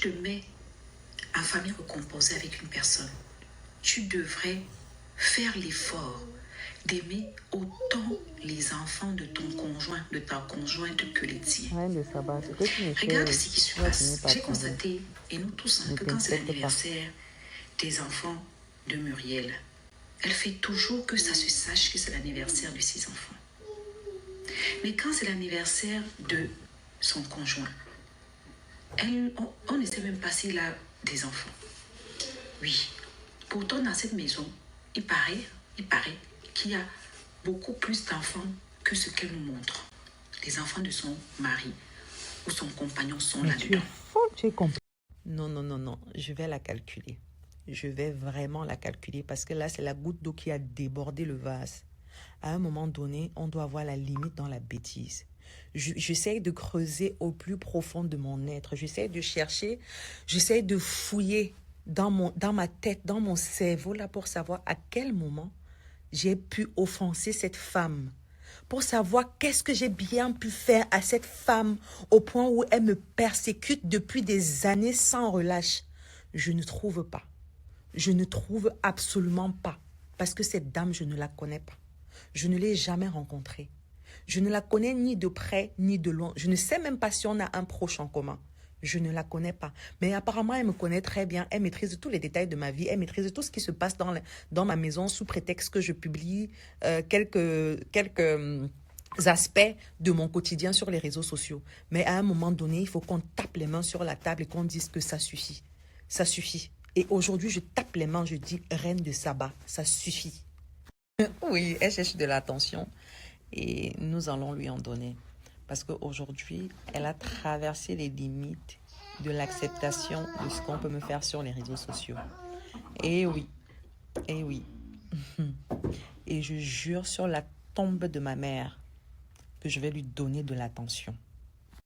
te mets en famille recomposée avec une personne, tu devrais faire l'effort d'aimer autant les enfants de ton conjoint, de ta conjointe que les tiens. Rien de sabbat. Ce que tu me fais, Regarde ce qui se tu vas finir passe. par J'ai trouver. constaté, et nous tous, Ne que quand c'est t'inquiète pas. l'anniversaire des enfants de Muriel, elle fait toujours que ça se sache que c'est l'anniversaire de ses enfants. Mais quand c'est l'anniversaire de son conjoint, on ne sait même pas s'il a des enfants. Oui. Pourtant, dans cette maison, il paraît qu'il y a beaucoup plus d'enfants que ce qu'elle nous montre. Les enfants de son mari ou son compagnon sont Mais tu es là-dedans. folle, tu es compris. Non, non, non, non. Je vais la calculer. Je vais vraiment la calculer parce que là, c'est la goutte d'eau qui a débordé le vase. À un moment donné, on doit avoir la limite dans la bêtise. J'essaie de creuser au plus profond de mon être. J'essaie de chercher, j'essaie de fouiller dans ma tête, dans mon cerveau, là, pour savoir à quel moment j'ai pu offenser cette femme. Pour savoir qu'est-ce que j'ai bien pu faire à cette femme au point où elle me persécute depuis des années sans relâche. Je ne trouve pas. Je ne trouve absolument pas. Parce que cette dame, je ne la connais pas. Je ne l'ai jamais rencontrée. Je ne la connais ni de près ni de loin. Je ne sais même pas si on a un proche en commun. Je ne la connais pas. Mais apparemment, elle me connaît très bien. Elle maîtrise tous les détails de ma vie. Elle maîtrise tout ce qui se passe dans ma maison sous prétexte que je publie quelques aspects de mon quotidien sur les réseaux sociaux. Mais à un moment donné, il faut qu'on tape les mains sur la table et qu'on dise que ça suffit. Ça suffit. Et aujourd'hui, je tape les mains, je dis reine de sabbat. Ça suffit. Oui, elle cherche de l'attention et nous allons lui en donner. Parce qu'aujourd'hui, elle a traversé les limites de l'acceptation de ce qu'on peut me faire sur les réseaux sociaux. Et oui, et oui. Et je jure sur la tombe de ma mère que je vais lui donner de l'attention.